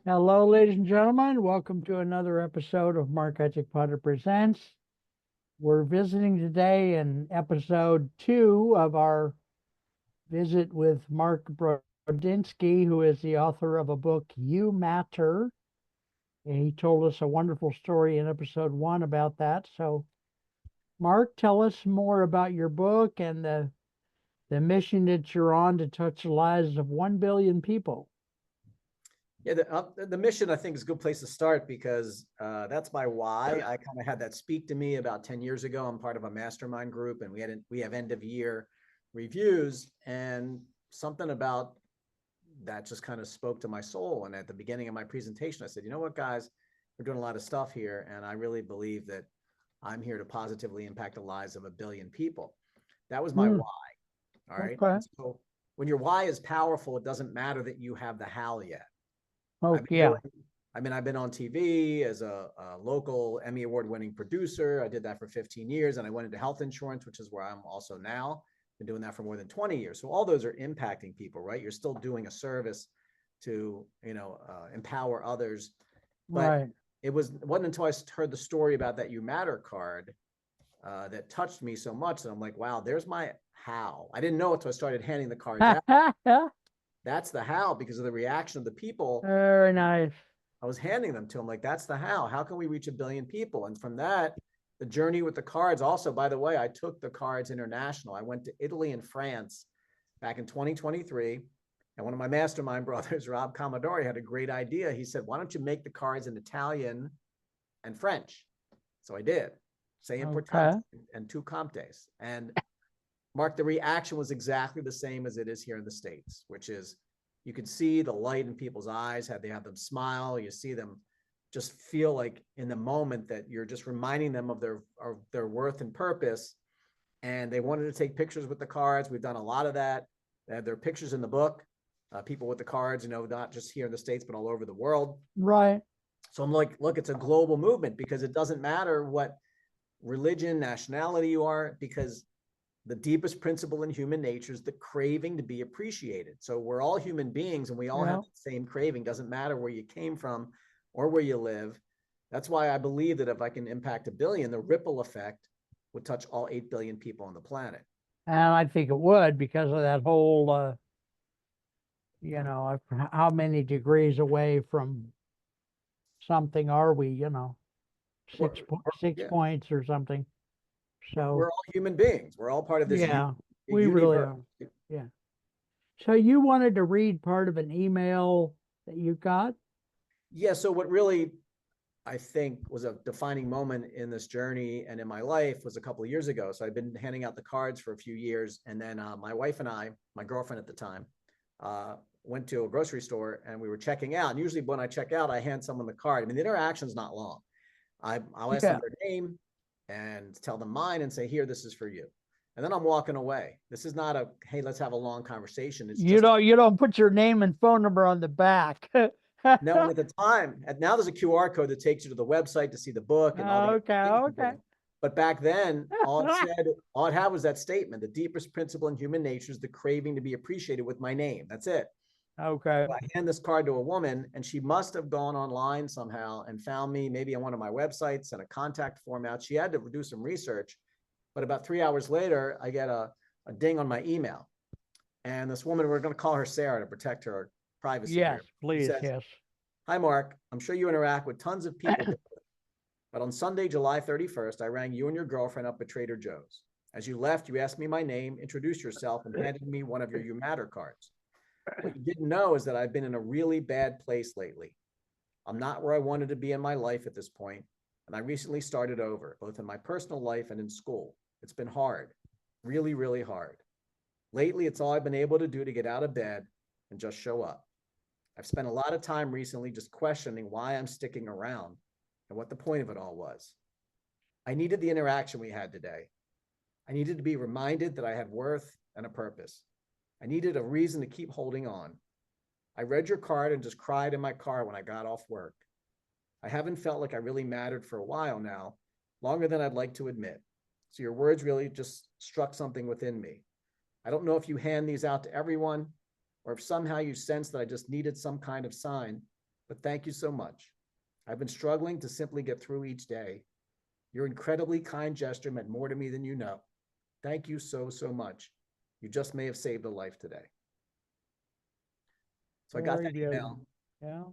Hello, ladies and gentlemen. Welcome to another episode of Mark Etchick Potter Presents. We're visiting today in episode 2 of our visit with Mark Brodinsky, who is the author of a book, You Matter. And he told us a wonderful story in episode 1 about that. So, Mark, tell us more about your book and the mission that you're on to touch the lives of 1 billion people. Yeah, the mission I think is a good place to start because that's my why. I kind of had that speak to me about 10 years ago. I'm part of a mastermind group, and we have end of year reviews, and something about that just kind of spoke to my soul. And at the beginning of my presentation, I said, you know what, guys, we're doing a lot of stuff here, and I really believe that I'm here to positively impact the lives of 1 billion people. That was my Hmm, why. All right. okay. And so when your why is powerful, it doesn't matter that you have the how yet. Oh, I've been yeah. doing, I've been on TV as a local Emmy Award winning producer. I did that for 15 years, and I went into health insurance, which is where I'm also now. Been doing that for more than 20 years. So all those are impacting people, right? You're still doing a service to, empower others. But Right. it wasn't until I heard the story about that You Matter card that touched me so much that I'm like, wow, there's my how. I didn't know it until I started handing the cards out. That's the how because of the reaction of the people. Very nice. I was handing them to him like, that's the how. How can we reach 1 billion people? And from that, the journey with the cards. Also, by the way, I took the cards international. I went to Italy and France back in 2023. And one of my mastermind brothers, Rob Commodore, had a great idea. He said, why don't you make the cards in Italian and French? So I did. Say importante Okay. and tu comptes. And Mark, the reaction was exactly the same as it is here in the States, which is you can see the light in people's eyes, how they have them smile. You see them just feel like in the moment that you're just reminding them of their worth and purpose. And they wanted to take pictures with the cards. We've done a lot of that. There are pictures in the book, people with the cards, not just here in the States, but all over the world. Right. So I'm like, look, it's a global movement because it doesn't matter what religion, nationality you are, because the deepest principle in human nature is the craving to be appreciated. So we're all human beings and we all have Yeah. the same craving. Doesn't matter where you came from or where you live. That's why I believe that if I can impact 1 billion, the ripple effect would touch all 8 billion people on the planet. And I think it would because of that whole, how many degrees away from something are we, We're, 6 yeah, points or something. we're So, all human beings. We're all part of this yeah, we really universe. are. Yeah. So you wanted to read part of an email that you got? Yeah. So what really I think was a defining moment in this journey and in my life was a couple of years ago. So I've been handing out the cards for a few years. And then my wife and I, my girlfriend at the time, went to a grocery store and we were checking out. And usually when I check out, I hand someone the card. I mean, the interaction's not long. I'll ask them Yeah. their name and tell them mine and say, here, this is for you. And then I'm walking away. This is not a, hey, let's have a long conversation. It's You just don't you don't put your name and phone number on the back. no, and at the time, and now there's a QR code that takes you to the website to see the book and all the Okay, things. okay. But back then, all it had was that statement: the deepest principle in human nature is the craving to be appreciated with my name. That's it. Okay. So I hand this card to a woman, and she must have gone online somehow and found me, maybe on one of my websites, sent a contact form out. She had to do some research, but about 3 hours later, I get a ding on my email, and this woman, we're going to call her Sarah to protect her privacy Yes, here. She please, says, yes. hi, Mark. I'm sure you interact with tons of people, but on Sunday, July 31st, I rang you and your girlfriend up at Trader Joe's. As you left, you asked me my name, introduced yourself, and handed me one of your You Matter cards. What you didn't know is that I've been in a really bad place lately. I'm not where I wanted to be in my life at this point, and I recently started over, both in my personal life and in school. It's been hard, really, really hard. Lately, it's all I've been able to do to get out of bed and just show up. I've spent a lot of time recently just questioning why I'm sticking around and what the point of it all was. I needed the interaction we had today. I needed to be reminded that I had worth and a purpose. I needed a reason to keep holding on. I read your card and just cried in my car when I got off work. I haven't felt like I really mattered for a while now, longer than I'd like to admit. So your words really just struck something within me. I don't know if you hand these out to everyone or if somehow you sense that I just needed some kind of sign, but thank you so much. I've been struggling to simply get through each day. Your incredibly kind gesture meant more to me than you know. Thank you so, so much. You just may have saved a life today. So I got Very that email. Yeah.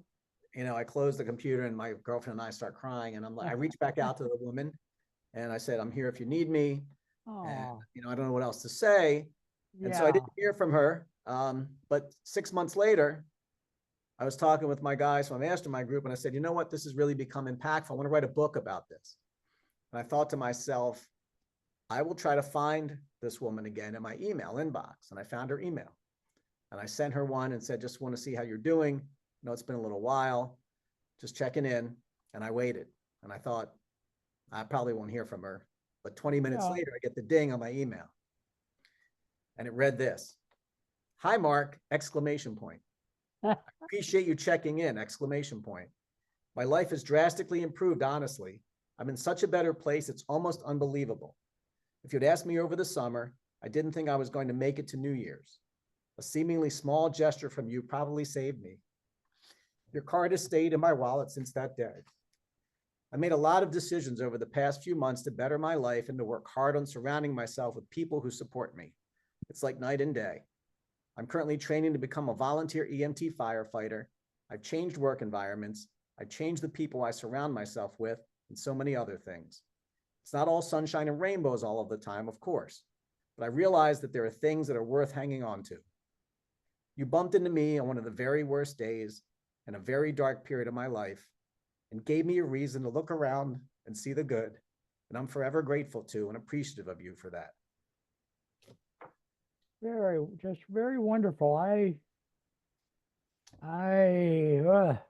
I closed the computer and my girlfriend and I start crying. And I reached back out to the woman and I said, I'm here if you need me. And, Oh, I don't know what else to say. And so I yeah. didn't hear from her. But 6 months later, I was talking with my guys from my mastermind group and I said, you know what? This has really become impactful. I want to write a book about this. And I thought to myself, I will try to find this woman again in my email inbox. And I found her email. And I sent her one and said, just want to see how you're doing. It's been a little while, just checking in. And I waited. And I thought, I probably won't hear from her. But 20 minutes later, I get the ding on my email. And it read this: "Hi, Mark, exclamation point. I appreciate you checking in, exclamation point. My life has drastically improved, honestly. I'm in such a better place, it's almost unbelievable. If you'd asked me over the summer, I didn't think I was going to make it to New Year's. A seemingly small gesture from you probably saved me. Your card has stayed in my wallet since that day. I made a lot of decisions over the past few months to better my life and to work hard on surrounding myself with people who support me. It's like night and day. I'm currently training to become a volunteer EMT firefighter. I've changed work environments. I've changed the people I surround myself with, and so many other things. It's not all sunshine and rainbows all of the time, of course, but I realize that there are things that are worth hanging on to. You bumped into me on one of the very worst days in a very dark period of my life and gave me a reason to look around and see the good, and I'm forever grateful to and appreciative of you for that." Just very wonderful.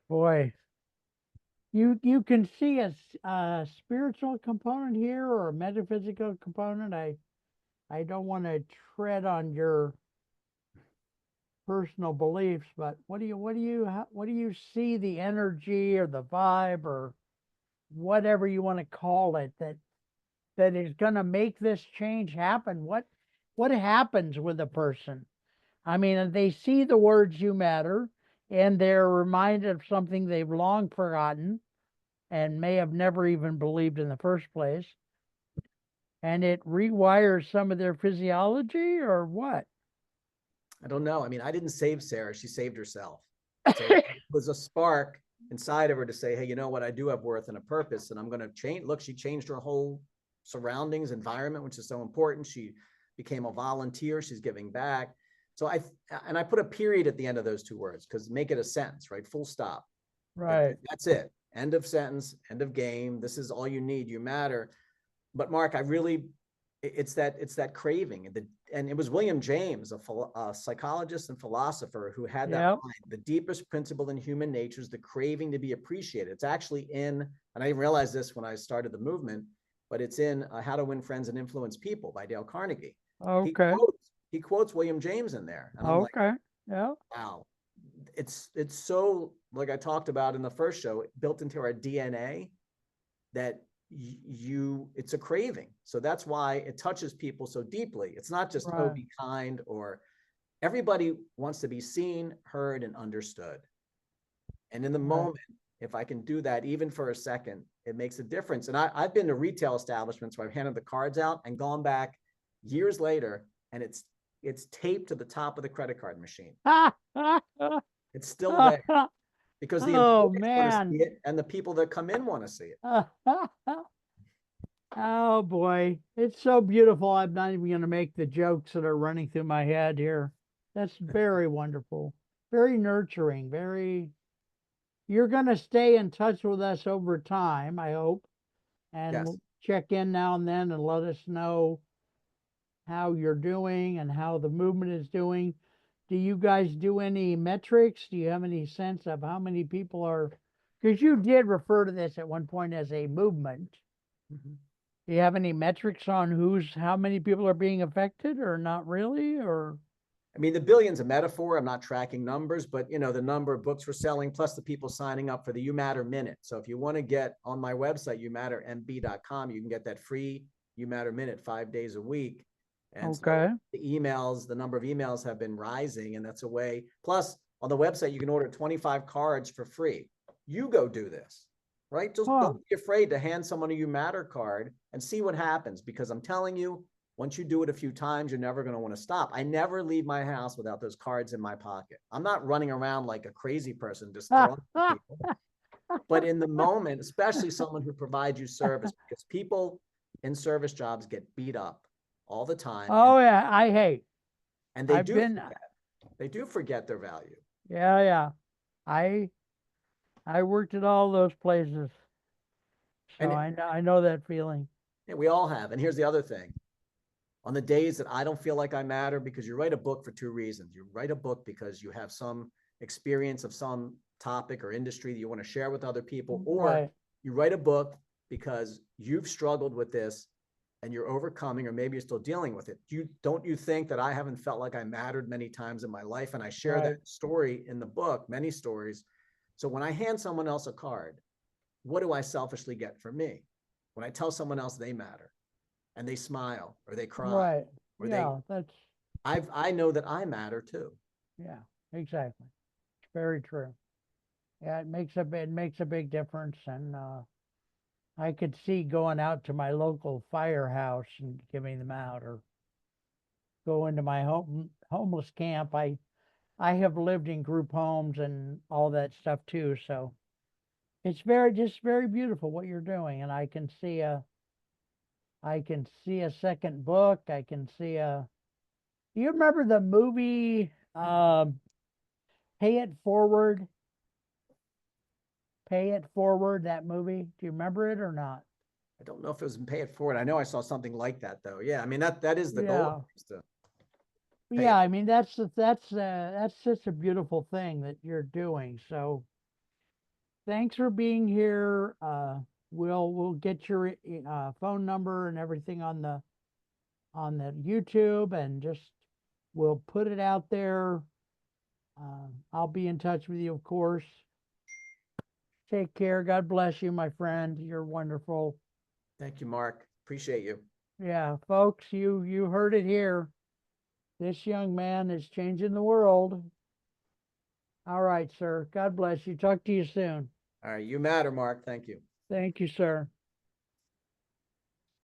Boy, you can see a spiritual component here or a metaphysical component. I don't want to tread on your personal beliefs, but what do you see the energy or the vibe or whatever you want to call it that is going to make this change happen? What happens with a person? I mean, they see the words "you matter" and they're reminded of something they've long forgotten and may have never even believed in the first place. And it rewires some of their physiology or what? I don't know. I mean, I didn't save Sarah. She saved herself. So it was a spark inside of her to say, hey, you know what? I do have worth and a purpose, and I'm going to change. Look, she changed her whole surroundings, environment, which is so important. She became a volunteer. She's giving back. So I put a period at the end of those two words because make it a sentence, right? Full stop. Right. That's it. End of sentence, end of game. This is all you need. You matter. But Mark, it's that craving. And it was William James, a psychologist and philosopher, who had that line: the deepest principle in human nature is the craving to be appreciated. It's actually and I didn't realize this when I started the movement, but it's in How to Win Friends and Influence People by Dale Carnegie. Okay. He quotes William James in there. And I'm Okay. Yeah. wow, it's so, like I talked about in the first show, built into our DNA that it's a craving. So that's why it touches people so deeply. It's not just, oh, be kind, or everybody wants to be seen, heard, and understood. And in the moment, if I can do that, even for a second, it makes a difference. And I've been to retail establishments where I've handed the cards out and gone back years later, and it's taped to the top of the credit card machine. It's still there because the employees want to see it and the people that come in want to see it. Oh boy, it's so beautiful. I'm not even going to make the jokes that are running through my head here. That's very wonderful, very nurturing, you're going to stay in touch with us over time, I hope, and check in now and then and let us know how you're doing and how the movement is doing. Do you guys do any metrics? Do you have any sense of how many people are, because you did refer to this at one point as a movement. Mm-hmm. Do you have any metrics on how many people are being affected, or not really? Or I mean, the billion's a metaphor. I'm not tracking numbers, but the number of books we're selling, plus the people signing up for the You Matter Minute. So if you want to get on my website, youmattermb.com, you can get that free You Matter Minute 5 days a week. And so the number of emails have been rising, and that's a way. Plus, on the website, you can order 25 cards for free. You go do this, right? Just Huh. don't be afraid to hand someone a You Matter card and see what happens, because I'm telling you, once you do it a few times, you're never going to want to stop. I never leave my house without those cards in my pocket. I'm not running around like a crazy person just throwing people. But in the moment, especially someone who provides you service, because people in service jobs get beat up all the time, Oh yeah, I hate. and I've been, they do forget their value. yeah, yeah. I I worked at all those places, so And I know that feeling. yeah, we all have. And here's the other thing. On the days that I don't feel like I matter, because you write a book for two reasons. You write a book because you have some experience of some topic or industry that you want to share with other people, or Right. you write a book because you've struggled with this and you're overcoming, or maybe you're still dealing with it. Don't you think that I haven't felt like I mattered many times in my life? And I share Right. that story in the book, many stories. So when I hand someone else a card, what do I selfishly get from me? When I tell someone else they matter and they smile or they cry Right. or Yeah, that's, I know that I matter too. yeah, exactly. It's very true. Yeah, it makes a big difference, and I could see going out to my local firehouse and giving them out, or go into my homeless camp. I have lived in group homes and all that stuff too, so it's very beautiful what you're doing, and I can see a second book. I can see a. Do you remember the movie Pay It Forward? Pay It Forward, that movie. Do you remember it or not? I don't know if it was in Pay It Forward. I know I saw something like that though. Yeah, I mean that is the goal, Yeah. is to pay Yeah, it. I mean that's such a beautiful thing that you're doing. So thanks for being here. We'll get your phone number and everything on the YouTube, and just we'll put it out there. I'll be in touch with you, of course. Take care. God bless you, my friend. You're wonderful. Thank you, Mark. Appreciate you. Yeah, folks, you heard it here. This young man is changing the world. All right, sir. God bless you. Talk to you soon. All right, you matter, Mark. Thank you. Thank you, sir.